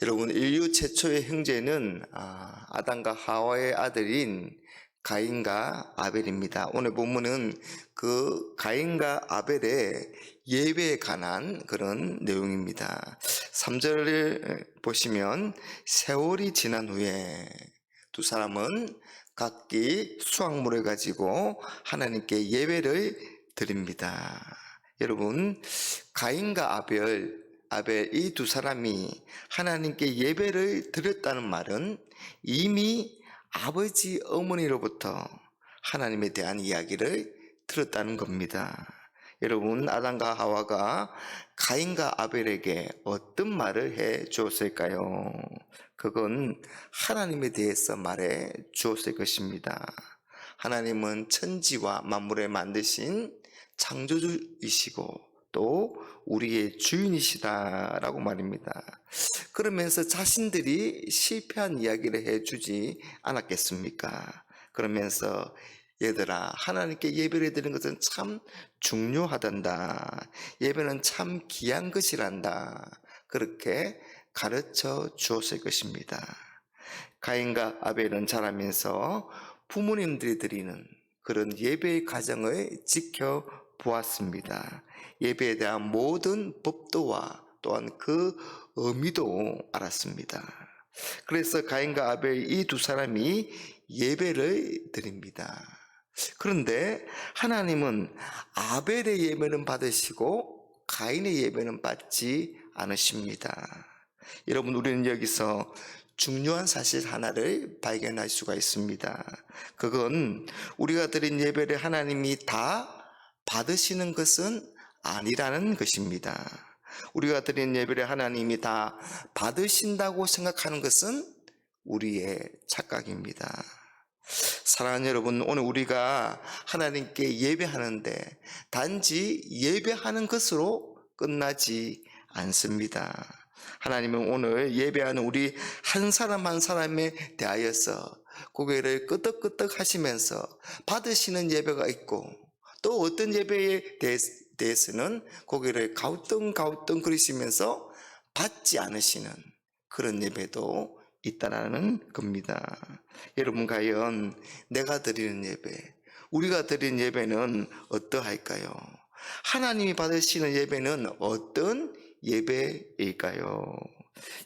여러분, 인류 최초의 형제는 아담과 하와의 아들인 가인과 아벨입니다. 오늘 본문은 그 가인과 아벨의 예배에 관한 그런 내용입니다. 3절을 보시면 세월이 지난 후에 두 사람은 각기 수확물을 가지고 하나님께 예배를 드립니다. 여러분, 가인과 아벨 이 두 사람이 하나님께 예배를 드렸다는 말은 이미 아버지 어머니로부터 하나님에 대한 이야기를 들었다는 겁니다. 여러분, 아담과 하와가 가인과 아벨에게 어떤 말을 해 주었을까요? 그건 하나님에 대해서 말해 주었을 것입니다. 하나님은 천지와 만물을 만드신 창조주이시고 또 우리의 주인이시다라고 말입니다. 그러면서 자신들이 실패한 이야기를 해주지 않았겠습니까? 그러면서 얘들아, 하나님께 예배를 드리는 것은 참 중요하단다. 예배는 참 귀한 것이란다. 그렇게 가르쳐 주었을 것입니다. 가인과 아벨은 자라면서 부모님들이 드리는 그런 예배의 과정을 지켜보았습니다. 예배에 대한 모든 법도와 또한 그 의미도 알았습니다. 그래서 가인과 아벨 이 두 사람이 예배를 드립니다. 그런데 하나님은 아벨의 예배는 받으시고 가인의 예배는 받지 않으십니다. 여러분, 우리는 여기서 중요한 사실 하나를 발견할 수가 있습니다. 그건 우리가 드린 예배를 하나님이 다 받으시는 것은 아니라는 것입니다. 우리가 드린 예배를 하나님이 다 받으신다고 생각하는 것은 우리의 착각입니다. 사랑하는 여러분, 오늘 우리가 하나님께 예배하는데 단지 예배하는 것으로 끝나지 않습니다. 하나님은 오늘 예배하는 우리 한 사람 한 사람에 대하여서 고개를 끄덕끄덕 하시면서 받으시는 예배가 있고, 또 어떤 예배에 대해서는 고개를 가우뚱가우뚱 그리시면서 받지 않으시는 그런 예배도 있다라는 겁니다. 여러분, 과연 내가 드리는 예배, 우리가 드리는 예배는 어떠할까요? 하나님이 받으시는 예배는 어떤 예배일까요?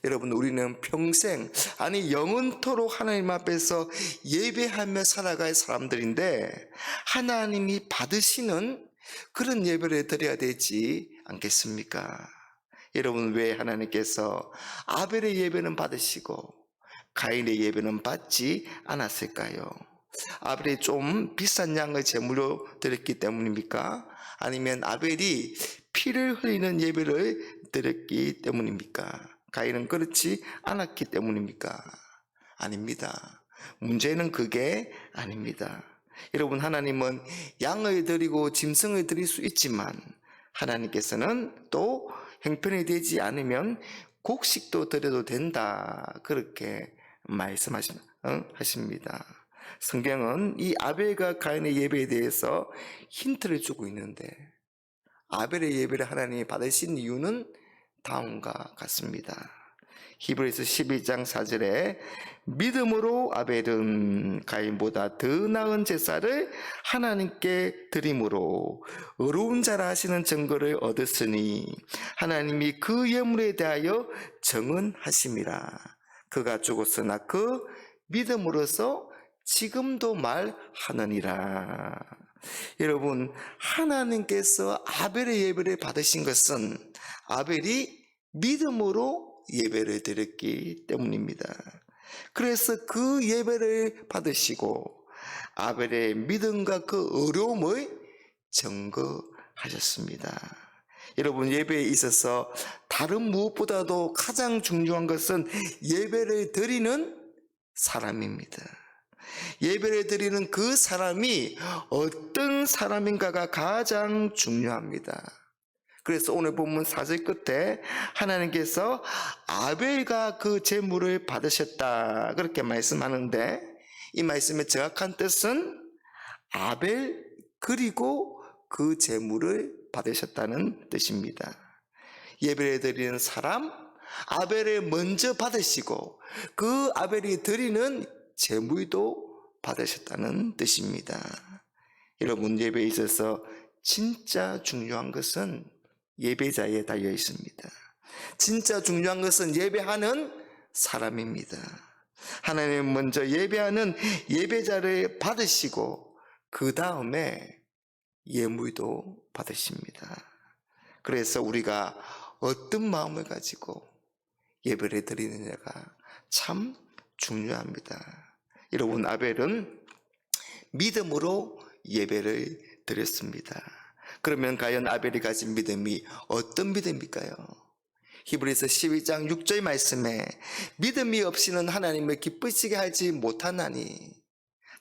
여러분, 우리는 평생, 아니 영원토록 하나님 앞에서 예배하며 살아갈 사람들인데 하나님이 받으시는 그런 예배를 드려야 되지 않겠습니까? 여러분, 왜 하나님께서 아벨의 예배는 받으시고 가인의 예배는 받지 않았을까요? 아벨이 좀 비싼 양의 제물로 드렸기 때문입니까? 아니면 아벨이 피를 흘리는 예배를 드렸기 때문입니까? 가인은 그렇지 않았기 때문입니까? 아닙니다. 문제는 그게 아닙니다. 여러분, 하나님은 양을 드리고 짐승을 드릴 수 있지만 하나님께서는 또 형편이 되지 않으면 곡식도 드려도 된다, 그렇게 말씀하십니다. 성경은 이 아벨과 가인의 예배에 대해서 힌트를 주고 있는데 아벨의 예배를 하나님이 받으신 이유는 다음과 같습니다. 히브리서 12장 4절에 믿음으로 아벨은 가인보다 더 나은 제사를 하나님께 드림으로 의로운 자라 하시는 증거를 얻었으니 하나님이 그 예물에 대하여 정언하심이라. 그가 죽었으나 그 믿음으로서 지금도 말하느니라. 여러분, 하나님께서 아벨의 예배를 받으신 것은 아벨이 믿음으로 예배를 드렸기 때문입니다. 그래서 그 예배를 받으시고 아벨의 믿음과 그 어려움을 증거하셨습니다. 여러분, 예배에 있어서 다른 무엇보다도 가장 중요한 것은 예배를 드리는 사람입니다. 예배를 드리는 그 사람이 어떤 사람인가가 가장 중요합니다. 그래서 오늘 본문 4절 끝에 하나님께서 아벨과 그 제물을 받으셨다, 그렇게 말씀하는데 이 말씀의 정확한 뜻은 아벨 그리고 그 제물을 받으셨다는 뜻입니다. 예배를 드리는 사람, 아벨을 먼저 받으시고 그 아벨이 드리는 제물도 받으셨다는 뜻입니다. 여러분, 예배에 있어서 진짜 중요한 것은 예배자에 달려 있습니다. 진짜 중요한 것은 예배하는 사람입니다. 하나님 먼저 예배하는 예배자를 받으시고 그 다음에 예물도 받으십니다. 그래서 우리가 어떤 마음을 가지고 예배를 드리느냐가 참 중요합니다. 여러분, 아벨은 믿음으로 예배를 드렸습니다. 그러면 과연 아벨이 가진 믿음이 어떤 믿음일까요? 히브리서 12장 6절 말씀에 믿음이 없이는 하나님을 기쁘시게 하지 못하나니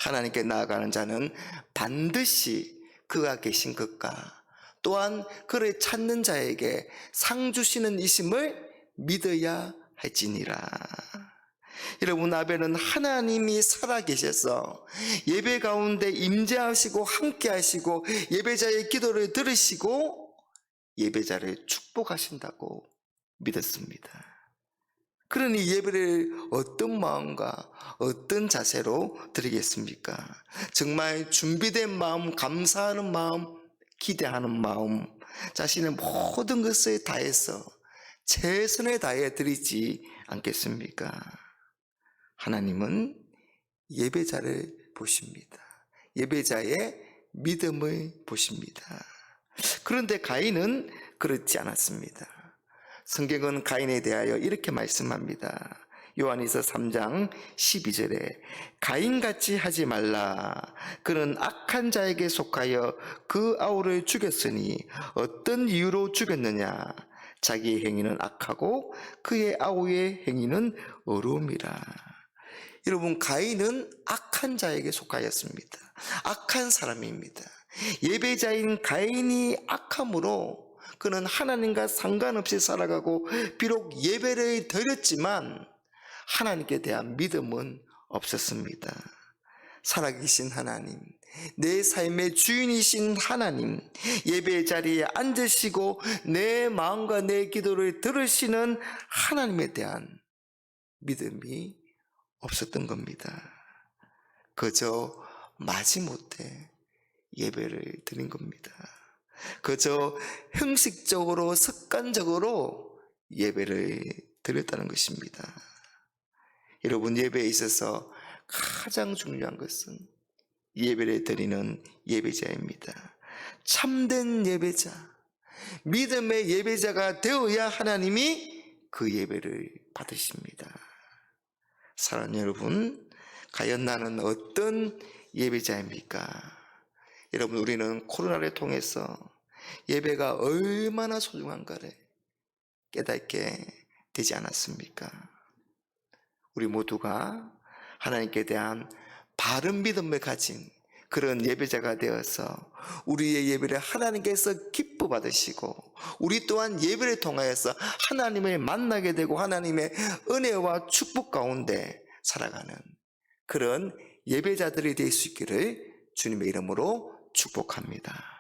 하나님께 나아가는 자는 반드시 그가 계신 것과 또한 그를 찾는 자에게 상 주시는 이심을 믿어야 할지니라. 여러분, 아벨은 하나님이 살아계셔서 예배 가운데 임재하시고 함께 하시고 예배자의 기도를 들으시고 예배자를 축복하신다고 믿었습니다. 그러니 예배를 어떤 마음과 어떤 자세로 드리겠습니까? 정말 준비된 마음, 감사하는 마음, 기대하는 마음, 자신의 모든 것을 다해서 최선을 다해 드리지 않겠습니까? 하나님은 예배자를 보십니다. 예배자의 믿음을 보십니다. 그런데 가인은 그렇지 않았습니다. 성경은 가인에 대하여 이렇게 말씀합니다. 요한일서 3장 12절에 가인같이 하지 말라. 그는 악한 자에게 속하여 그 아우를 죽였으니 어떤 이유로 죽였느냐? 자기의 행위는 악하고 그의 아우의 행위는 어려움이라. 여러분, 가인은 악한 자에게 속하였습니다. 악한 사람입니다. 예배자인 가인이 악함으로 그는 하나님과 상관없이 살아가고 비록 예배를 드렸지만 하나님께 대한 믿음은 없었습니다. 살아계신 하나님, 내 삶의 주인이신 하나님, 예배 자리에 앉으시고 내 마음과 내 기도를 들으시는 하나님에 대한 믿음이 없었던 겁니다. 그저 마지못해 예배를 드린 겁니다. 그저 형식적으로 습관적으로 예배를 드렸다는 것입니다. 여러분, 예배에 있어서 가장 중요한 것은 예배를 드리는 예배자입니다. 참된 예배자, 믿음의 예배자가 되어야 하나님이 그 예배를 받으십니다. 사랑하는 여러분, 과연 나는 어떤 예배자입니까? 여러분, 우리는 코로나를 통해서 예배가 얼마나 소중한가를 깨닫게 되지 않았습니까? 우리 모두가 하나님께 대한 바른 믿음을 가진 그런 예배자가 되어서 우리의 예배를 하나님께서 기뻐 받으시고 우리 또한 예배를 통하여서 하나님을 만나게 되고 하나님의 은혜와 축복 가운데 살아가는 그런 예배자들이 될 수 있기를 주님의 이름으로 축복합니다.